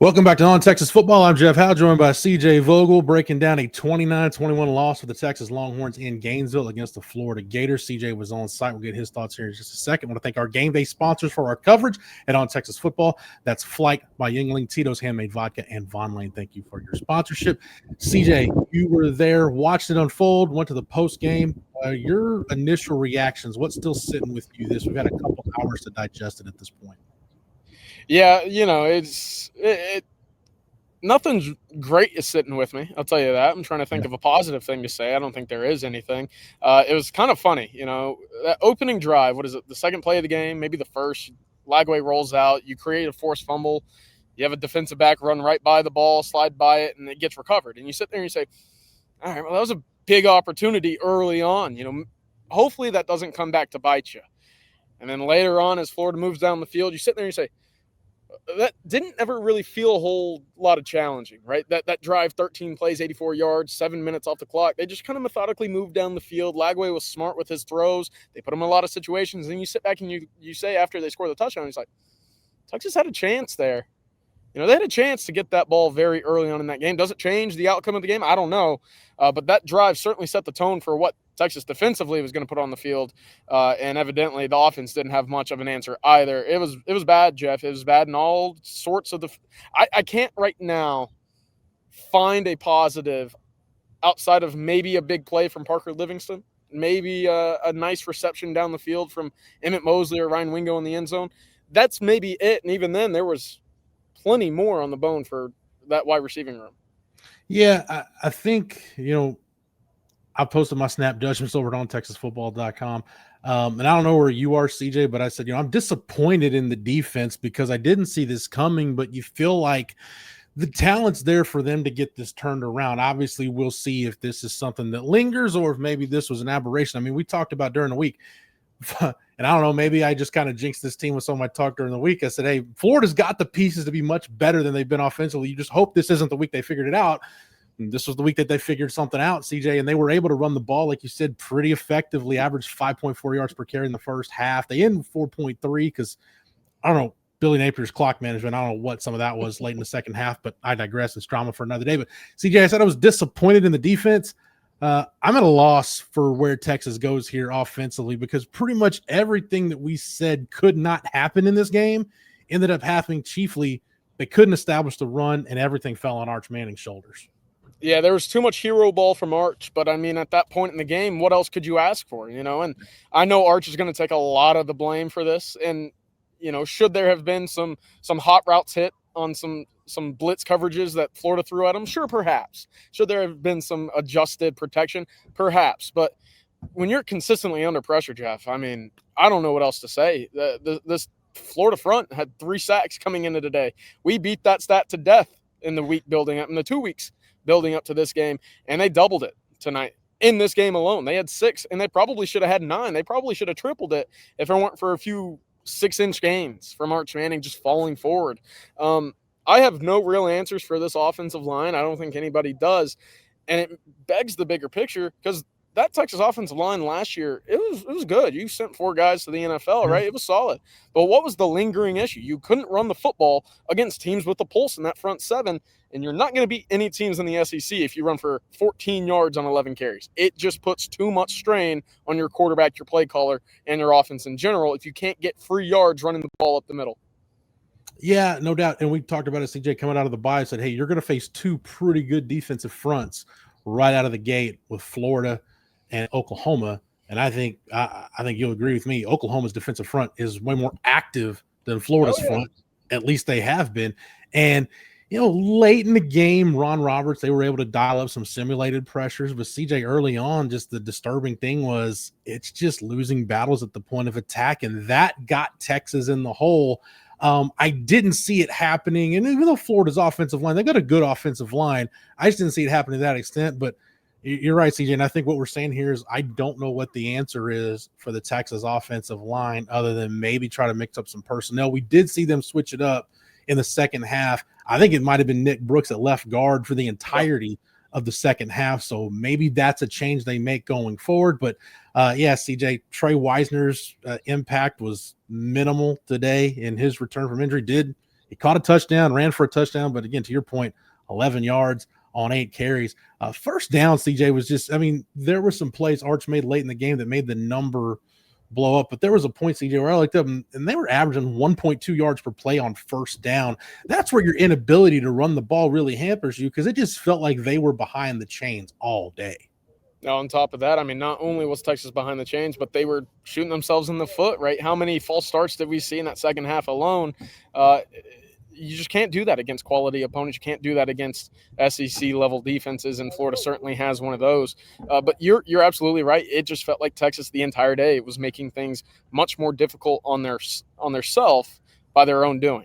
Welcome back to On Texas Football. I'm Jeff Howe, joined by CJ Vogel, breaking down a 29-21 loss for the Texas Longhorns in Gainesville against the Florida Gators. CJ was on site. We'll get his thoughts here in just a second. I want to thank our game day sponsors for our coverage at On Texas Football. That's Flight by Yuengling, Tito's Handmade Vodka, and Von Lane. Thank you for your sponsorship. CJ, you were there, watched it unfold, went to the post game. Your initial reactions, what's still sitting with you this? We've had a couple hours to digest it at this point. Yeah, nothing's great is sitting with me. I'll tell you that. I'm trying to think of a positive thing to say. I don't think there is anything. It was kind of funny, that opening drive. What is it? The second play of the game, maybe the first. Lagway rolls out. You create a forced fumble. You have a defensive back run right by the ball, slide by it, and it gets recovered. And you sit there and you say, all right, well, that was a big opportunity early on. Hopefully that doesn't come back to bite you. And then later on, as Florida moves down the field, you sit there and you say, that didn't ever really feel a whole lot of challenging, right? That drive, 13 plays, 84 yards, 7 minutes off the clock. They just kind of methodically moved down the field. Lagway was smart with his throws. They put him in a lot of situations. And you sit back and you say after they score the touchdown, he's like, Texas had a chance there. They had a chance to get that ball very early on in that game. Does it change the outcome of the game? I don't know. But that drive certainly set the tone for what Texas defensively was going to put on the field. And evidently the offense didn't have much of an answer either. It was bad, Jeff. It was bad in all sorts of I can't right now find a positive outside of maybe a big play from Parker Livingston, maybe a nice reception down the field from Emmett Mosley or Ryan Wingo in the end zone. That's maybe it. And even then there was plenty more on the bone for that wide receiving room. Yeah, I think, I posted my snap judgments over on ontexasfootball.com. And I don't know where you are, CJ, but I said, I'm disappointed in the defense because I didn't see this coming, but you feel like the talent's there for them to get this turned around. Obviously, we'll see if this is something that lingers or if maybe this was an aberration. I mean, we talked about during the week, and I don't know, maybe I just kind of jinxed this team with some of my talk during the week. I said, hey, Florida's got the pieces to be much better than they've been offensively. You just hope this isn't the week they figured it out. And this was the week that they figured something out, CJ, and they were able to run the ball, like you said, pretty effectively, averaged 5.4 yards per carry in the first half. They ended 4.3 because, I don't know, Billy Napier's clock management. I don't know what some of that was late in the second half, but I digress. It's drama for another day. But, CJ, I said I was disappointed in the defense. I'm at a loss for where Texas goes here offensively because pretty much everything that we said could not happen in this game ended up happening. Chiefly, they couldn't establish the run, and everything fell on Arch Manning's shoulders. Yeah, there was too much hero ball from Arch, but I mean, at that point in the game, what else could you ask for, And I know Arch is going to take a lot of the blame for this, and should there have been some hot routes hit on some blitz coverages that Florida threw at him? Sure, perhaps. Should there have been some adjusted protection? Perhaps. But when you're consistently under pressure, Jeff, I mean, I don't know what else to say. This Florida front had 3 sacks coming into today. We beat that stat to death in the week building up, in the 2 weeks building up to this game, and they doubled it tonight in this game alone. They had 6, and they probably should have had 9. They probably should have tripled it if it weren't for a few 6-inch gains from Arch Manning just falling forward. I have no real answers for this offensive line. I don't think anybody does, and it begs the bigger picture because that Texas offensive line last year, it was good. You sent 4 guys to the NFL, right? It was solid. But what was the lingering issue? You couldn't run the football against teams with the pulse in that front 7, and you're not going to beat any teams in the SEC if you run for 14 yards on 11 carries. It just puts too much strain on your quarterback, your play caller, and your offense in general if you can't get free yards running the ball up the middle. Yeah, no doubt. And we talked about it, CJ, coming out of the bye, said, hey, you're going to face 2 pretty good defensive fronts right out of the gate with Florida and Oklahoma. And I think you'll agree with me. Oklahoma's defensive front is way more active than Florida's front. At least they have been. And, late in the game, Ron Roberts, they were able to dial up some simulated pressures. But CJ, early on, just the disturbing thing was it's just losing battles at the point of attack. And that got Texas in the hole. I didn't see it happening. And even though Florida's offensive line, they got a good offensive line, I just didn't see it happening to that extent. But you're right, CJ, and I think what we're saying here is I don't know what the answer is for the Texas offensive line other than maybe try to mix up some personnel. We did see them switch it up in the second half. I think it might have been Nick Brooks at left guard for the entirety of the second half, so maybe that's a change they make going forward. But, CJ, Trey Wisner's impact was minimal today in his return from injury. Did He caught a touchdown, ran for a touchdown, but again, to your point, 11 yards on 8 carries. First down, CJ was just, I mean, there were some plays Arch made late in the game that made the number blow up, but there was a point, CJ, where I looked up and they were averaging 1.2 yards per play on first down. That's where your inability to run the ball really hampers you, because it just felt like they were behind the chains all day. Now, on top of that, I mean, not only was Texas behind the chains, but they were shooting themselves in the foot, right? How many false starts did we see in that second half alone? You just can't do that against quality opponents. You can't do that against SEC level defenses, and Florida certainly has one of those. But you're absolutely right. It just felt like Texas the entire day was making things much more difficult on their self by their own doing.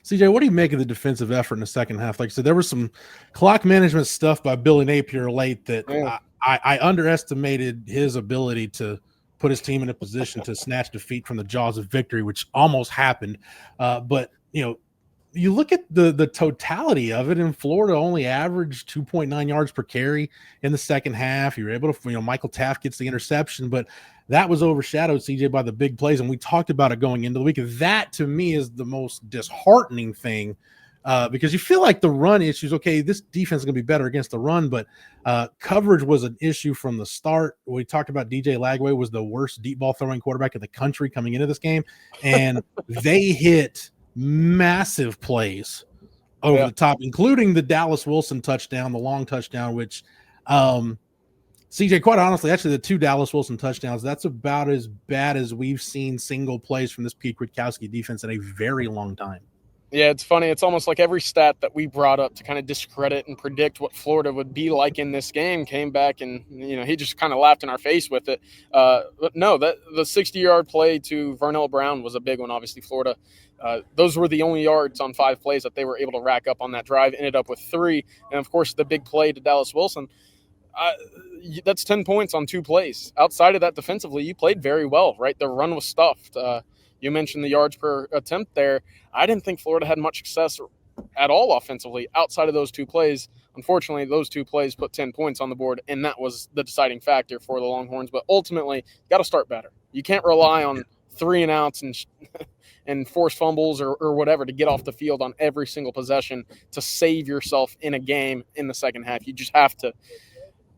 CJ, what do you make of the defensive effort in the second half? Like I said, there was some clock management stuff by Billy Napier late that I underestimated his ability to put his team in a position to snatch defeat from the jaws of victory, which almost happened. But you look at the totality of it, and Florida only averaged 2.9 yards per carry in the second half. You were able to, Michael Taft gets the interception, but that was overshadowed, CJ, by the big plays. And we talked about it going into the week. That to me is the most disheartening thing, because you feel like the run issues, okay, this defense is going to be better against the run, but coverage was an issue from the start. We talked about DJ Lagway was the worst deep ball throwing quarterback in the country coming into this game, and they hit massive plays over the top, including the Dallas Wilson touchdown, the long touchdown, which CJ, quite honestly, actually the 2 Dallas Wilson touchdowns, that's about as bad as we've seen single plays from this Pete Kwiatkowski defense in a very long time. Yeah, it's funny. It's almost like every stat that we brought up to kind of discredit and predict what Florida would be like in this game came back, and he just kind of laughed in our face with it. But no, the 60-yard play to Vernell Brown was a big one. Obviously, Florida, those were the only yards on 5 plays that they were able to rack up on that drive. Ended up with 3, and of course the big play to Dallas Wilson. That's 10 points on 2 plays. Outside of that, defensively, you played very well, right? The run was stuffed. You mentioned the yards per attempt there. I didn't think Florida had much success at all offensively outside of those 2 plays. Unfortunately, those 2 plays put 10 points on the board, and that was the deciding factor for the Longhorns. But ultimately, you got to start better. You can't rely on 3 and outs and forced fumbles or whatever to get off the field on every single possession to save yourself in a game in the second half. You just have to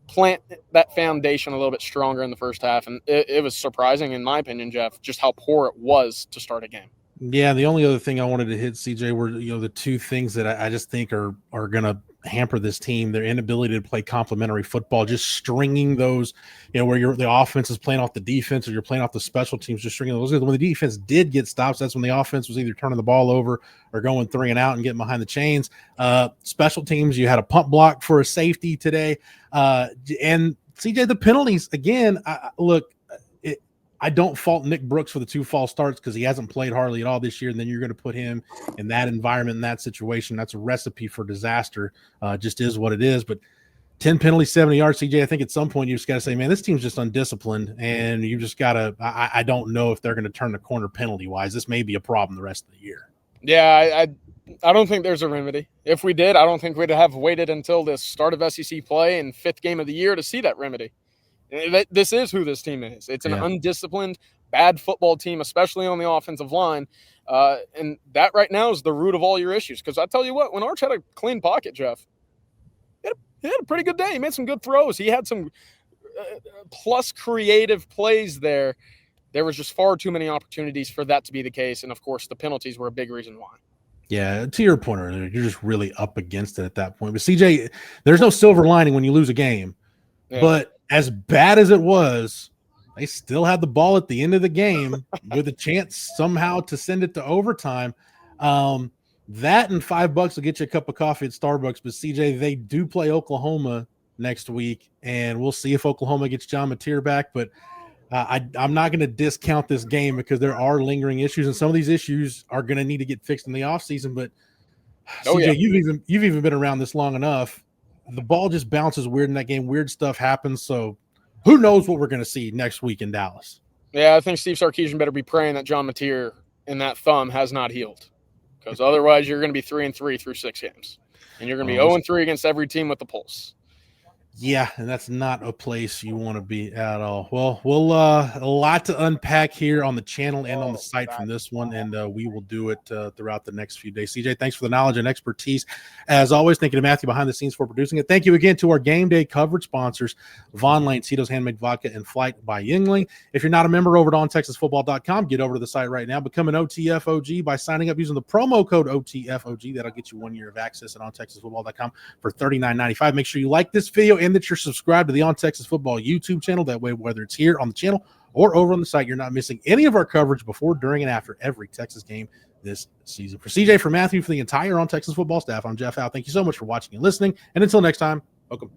plant that foundation a little bit stronger in the first half, and it was surprising, in my opinion, Jeff, just how poor it was to start a game. Yeah, the only other thing I wanted to hit, CJ, were the 2 things that I just think are going to hamper this team: their inability to play complementary football, just stringing those, where the offense is playing off the defense or you're playing off the special teams, just stringing those. When the defense did get stops, that's when the offense was either turning the ball over or going 3 and out and getting behind the chains. Special teams, you had a punt block for a safety today. And CJ, the penalties, again, I don't fault Nick Brooks for the 2 false starts because he hasn't played hardly at all this year. And then you're going to put him in that environment, in that situation. That's a recipe for disaster. Just is what it is. But 10 penalties, 70 yards, CJ, I think at some point you just got to say, man, this team's just undisciplined. And you just got to, I don't know if they're going to turn the corner penalty wise. This may be a problem the rest of the year. Yeah, I don't think there's a remedy. If we did, I don't think we'd have waited until the start of SEC play and 5th game of the year to see that remedy. This is who this team is. It's an undisciplined, bad football team, especially on the offensive line. And that right now is the root of all your issues. Because I tell you what, when Arch had a clean pocket, Jeff, he had a pretty good day. He made some good throws. He had some plus creative plays there. There was just far too many opportunities for that to be the case. And, of course, the penalties were a big reason why. Yeah, to your point earlier, you're just really up against it at that point. But, CJ, there's no silver lining when you lose a game. Yeah. But as bad as it was, they still had the ball at the end of the game with a chance somehow to send it to overtime. That and $5 will get you a cup of coffee at Starbucks. But, CJ, they do play Oklahoma next week, and we'll see if Oklahoma gets John Mateer back. But I'm not going to discount this game because there are lingering issues, and some of these issues are going to need to get fixed in the offseason. But, CJ, you've even been around this long enough. The ball just bounces weird in that game. Weird stuff happens. So who knows what we're going to see next week in Dallas? Yeah, I think Steve Sarkisian better be praying that John Mateer and that thumb has not healed, because otherwise you're going to be 3-3 through 6 games, and you're going to be 0-3 against every team with the pulse. Yeah, and that's not a place you want to be at all. Well, we'll a lot to unpack here on the channel and on the site from this one, and we will do it throughout the next few days. CJ, thanks for the knowledge and expertise. As always, thank you to Matthew behind the scenes for producing it. Thank you again to our game day coverage sponsors, Von Lane, Cito's Handmade Vodka, and Flight by Yingling. If you're not a member over at ontexasfootball.com, get over to the site right now. Become an OTFOG by signing up using the promo code OTFOG. That'll get you 1 year of access at ontexasfootball.com for $39.95. Make sure you like this video and that you're subscribed to the On Texas Football YouTube channel. That way, whether it's here on the channel or over on the site, you're not missing any of our coverage before, during, and after every Texas game this season. For CJ, for Matthew, for the entire On Texas Football staff, I'm Jeff Howe. Thank you so much for watching and listening. And until next time, welcome.